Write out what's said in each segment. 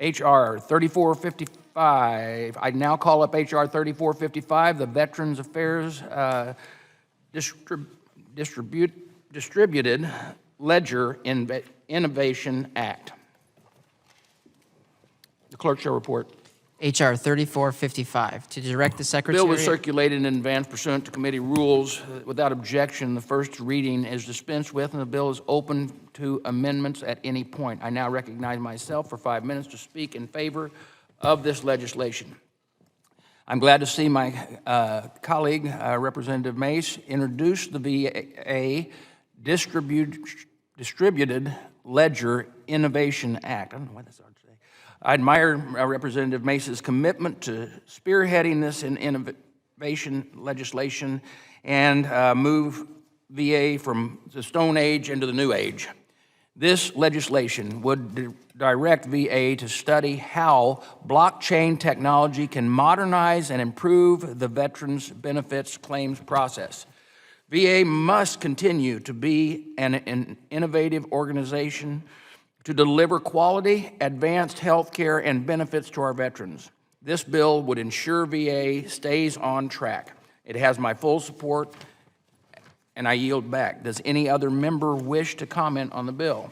H.R. 3455. I now call up H.R. 3455, the Veterans Affairs Distributed Ledger Innovation Act. The clerk shall report. H.R. 3455, to direct the Secretary. Bill was circulated in advance pursuant to committee rules. Without objection, the first reading is dispensed with, and the bill is open to amendments at any point. I now recognize myself for 5 minutes to speak in favor of this legislation. I'm glad to see my colleague, Representative Mace, introduce the VA Distributed Ledger Innovation Act. I don't know why that's hard to say. I admire Representative Mace's commitment to spearheading this innovation legislation and move VA from the Stone Age into the New Age. This legislation would direct VA to study how blockchain technology can modernize and improve the Veterans Benefits claims process. VA must continue to be an innovative organization to deliver quality, advanced health care and benefits to our veterans. This bill would ensure VA stays on track. It has my full support, and I yield back. Does any other member wish to comment on the bill?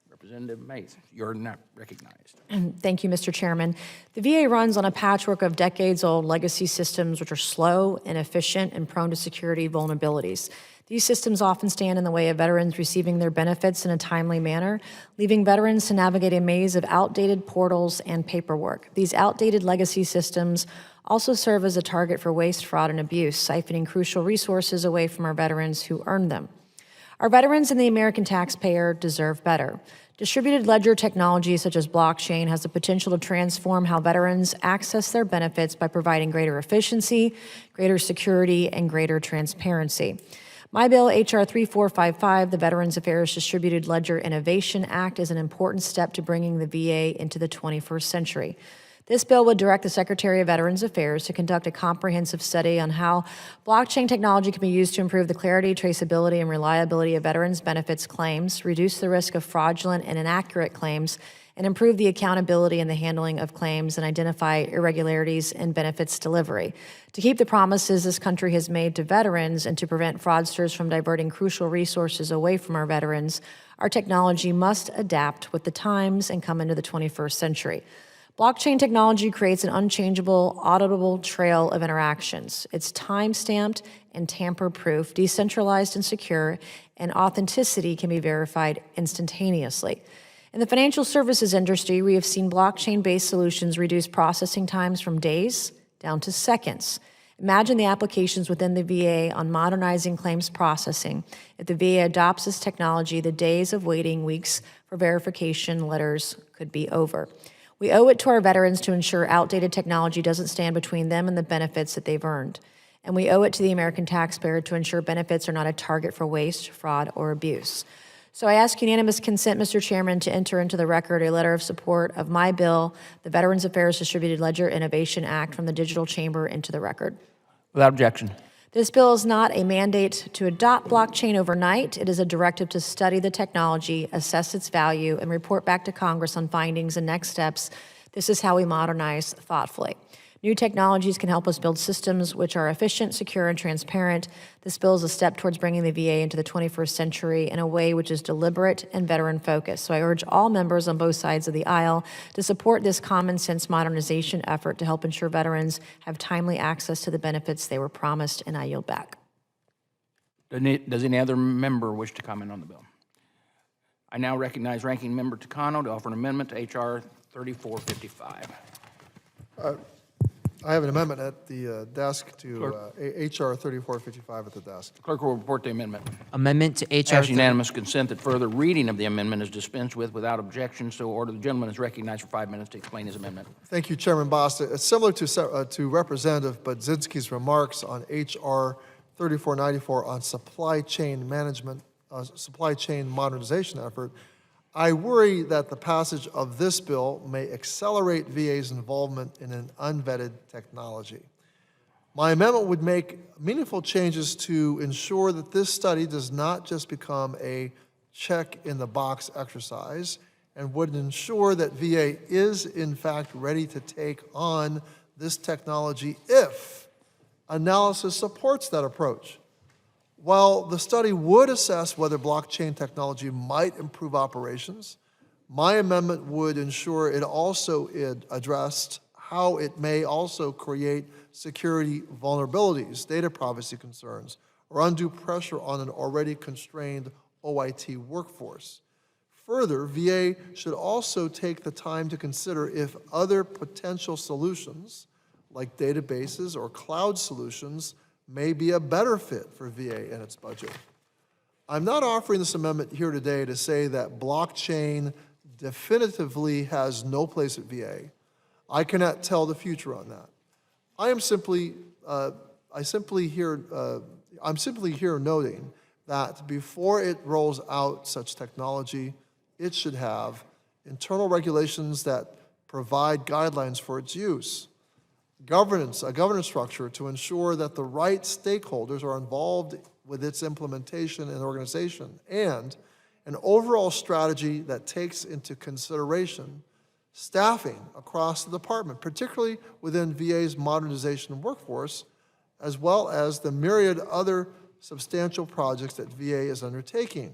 Representative Mace, you're not recognized. Thank you, Mr. Chairman. The VA runs on a patchwork of decades-old legacy systems which are slow, inefficient, and prone to security vulnerabilities. These systems often stand in the way of veterans receiving their benefits in a timely manner, leaving veterans to navigate a maze of outdated portals and paperwork. These outdated legacy systems also serve as a target for waste, fraud, and abuse, siphoning crucial resources away from our veterans who earned them. Our veterans and the American taxpayer deserve better. Distributed ledger technology such as blockchain has the potential to transform how veterans access their benefits by providing greater efficiency, greater security, and greater transparency. My bill, H.R. 3455, the Veterans Affairs Distributed Ledger Innovation Act, is an important step to bringing the VA into the 21st century. This bill would direct the Secretary of Veterans Affairs to conduct a comprehensive study on how blockchain technology can be used to improve the clarity, traceability, and reliability of veterans' benefits claims, reduce the risk of fraudulent and inaccurate claims, and improve the accountability and the handling of claims and identify irregularities in benefits delivery. To keep the promises this country has made to veterans and to prevent fraudsters from diverting crucial resources away from our veterans, our technology must adapt with the times and come into the 21st century. Blockchain technology creates an unchangeable, auditable trail of interactions. It's time-stamped and tamper-proof, decentralized and secure, and authenticity can be verified instantaneously. In the financial services industry, we have seen blockchain-based solutions reduce processing times from days down to seconds. Imagine the applications within the VA on modernizing claims processing. If the VA adopts this technology, the days of waiting weeks for verification letters could be over. We owe it to our veterans to ensure outdated technology doesn't stand between them and the benefits that they've earned. And we owe it to the American taxpayer to ensure benefits are not a target for waste, fraud, or abuse. So I ask unanimous consent, Mr. Chairman, to enter into the record a letter of support of my bill, the Veterans Affairs Distributed Ledger Innovation Act, from the Digital Chamber into the record. Without objection. This bill is not a mandate to adopt blockchain overnight. It is a directive to study the technology, assess its value, and report back to Congress on findings and next steps. This is how we modernize thoughtfully. New technologies can help us build systems which are efficient, secure, and transparent. This bill is a step towards bringing the VA into the 21st century in a way which is deliberate and veteran-focused. So I urge all members on both sides of the aisle to support this common-sense modernization effort to help ensure veterans have timely access to the benefits they were promised, and I yield back. Does any other member wish to comment on the bill? I now recognize Ranking Member Takano to offer an amendment to H.R. 3455. I have an amendment at the desk to H.R. 3455 at the desk. Clerk will report the amendment. Amendment to H.R. Ask unanimous consent that further reading of the amendment is dispensed with without objection. So ordered. The gentleman is recognized for 5 minutes to explain his amendment. Thank you, Chairman Bost. It's similar to Representative Budzinski's remarks on H.R. 3494 on supply chain management, supply chain modernization effort. I worry that the passage of this bill may accelerate VA's involvement in an unvetted technology. My amendment would make meaningful changes to ensure that this study does not just become a check-in-the-box exercise and would ensure that VA is in fact ready to take on this technology if analysis supports that approach. While the study would assess whether blockchain technology might improve operations, my amendment would ensure it also addressed how it may also create security vulnerabilities, data privacy concerns, or undue pressure on an already constrained OIT workforce. Further, VA should also take the time to consider if other potential solutions, like databases or cloud solutions, may be a better fit for VA and its budget. I'm not offering this amendment here today to say that blockchain definitively has no place at VA. I cannot tell the future on that. I'm simply here noting that before it rolls out such technology, it should have internal regulations that provide guidelines for its use, a governance structure to ensure that the right stakeholders are involved with its implementation and organization, and an overall strategy that takes into consideration staffing across the department, particularly within VA's modernization workforce, as well as the myriad other substantial projects that VA is undertaking,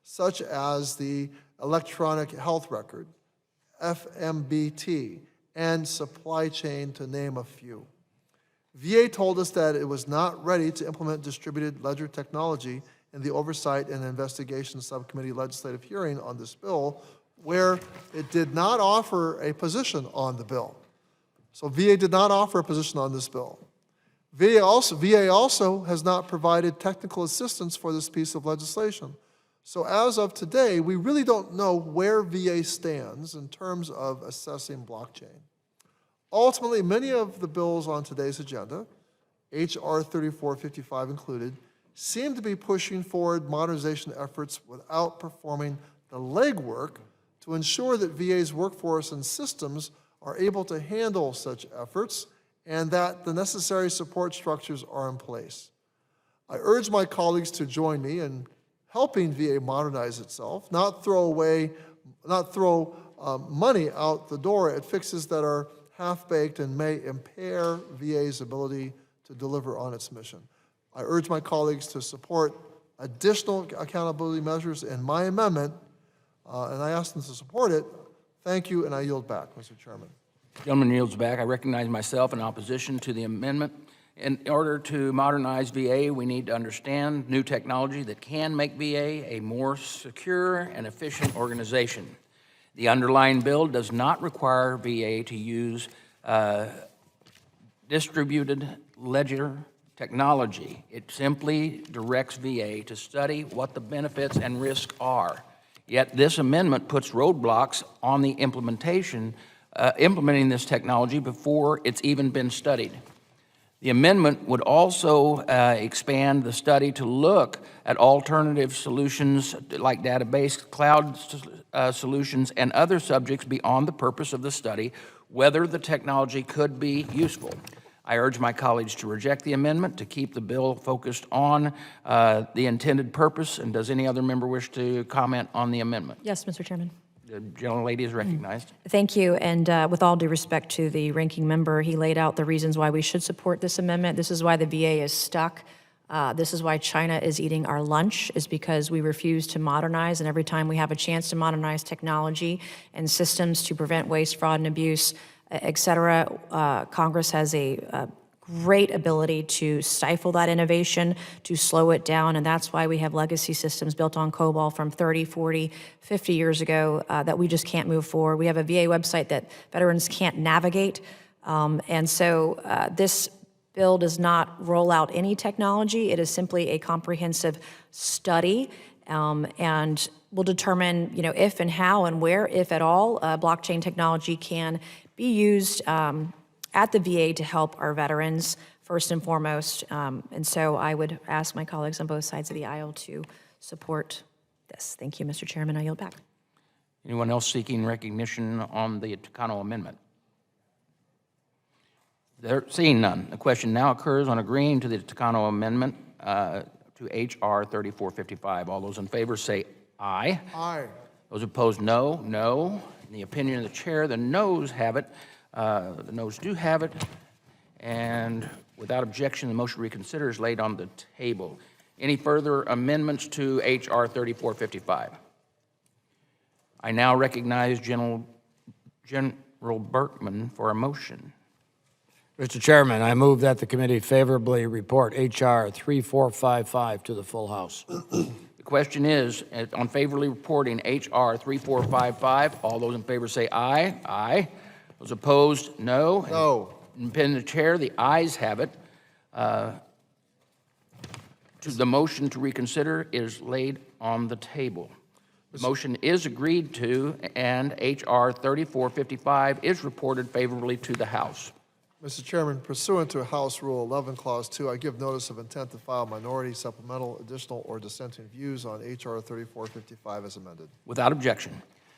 such as the electronic health record, FMBT, and supply chain, to name a few. VA told us that it was not ready to implement distributed ledger technology in the Oversight and Investigation Subcommittee legislative hearing on this bill, where it did not offer a position on the bill. So VA did not offer a position on this bill. VA also has not provided technical assistance for this piece of legislation. So as of today, we really don't know where VA stands in terms of assessing blockchain. Ultimately, many of the bills on today's agenda, H.R. 3455 included, seem to be pushing forward modernization efforts without performing the legwork to ensure that VA's workforce and systems are able to handle such efforts and that the necessary support structures are in place. I urge my colleagues to join me in helping VA modernize itself, not throw money out the door at fixes that are half-baked and may impair VA's ability to deliver on its mission. I urge my colleagues to support additional accountability measures in my amendment, and I ask them to support it. Thank you, and I yield back, Mr. Chairman. Gentleman yields back. I recognize myself in opposition to the amendment. In order to modernize VA, we need to understand new technology that can make VA a more secure and efficient organization. The underlying bill does not require VA to use distributed ledger technology. It simply directs VA to study what the benefits and risks are. Yet this amendment puts roadblocks on the implementing this technology before it's even been studied. The amendment would also expand the study to look at alternative solutions like database, cloud solutions, and other subjects beyond the purpose of the study, whether the technology could be useful. I urge my colleagues to reject the amendment to keep the bill focused on the intended purpose. And does any other member wish to comment on the amendment? Yes, Mr. Chairman. The gentlelady is recognized. Thank you, and with all due respect to the ranking member, he laid out the reasons why we should support this amendment. This is why the VA is stuck. This is why China is eating our lunch, is because we refuse to modernize, and every time we have a chance to modernize technology and systems to prevent waste, fraud, and abuse, et cetera, Congress has a great ability to stifle that innovation, to slow it down, and that's why we have legacy systems built on COBOL from 30, 40, 50 years ago that we just can't move forward. We have a VA website that veterans can't navigate, and so this bill does not roll out any technology. It is simply a comprehensive study, and will determine, if and how and where, if at all, blockchain technology can be used at the VA to help our veterans, first and foremost. And so I would ask my colleagues on both sides of the aisle to support this. Thank you, Mr. Chairman. I yield back. Anyone else seeking recognition on the Takano amendment? Seeing none, the question now occurs on agreeing to the Takano amendment to H.R. 3455. All those in favor say aye. Aye. Those opposed, no. No. In the opinion of the chair, the noes have it. The noes do have it. And without objection, the motion to reconsider is laid on the table. Any further amendments to H.R. 3455? I now recognize General Berkman for a motion. Mr. Chairman, I move that the committee favorably report H.R. 3455 to the full House. The question is, on favorably reporting H.R. 3455, all those in favor say aye. Aye. Those opposed, no. No. In the opinion of the chair, the ayes have it. The motion to reconsider is laid on the table. The motion is agreed to, and H.R. 3455 is reported favorably to the House. Mr. Chairman, pursuant to House Rule 11, Clause 2, I give notice of intent to file minority, supplemental, additional, or dissenting views on H.R. 3455 as amended. Without objection.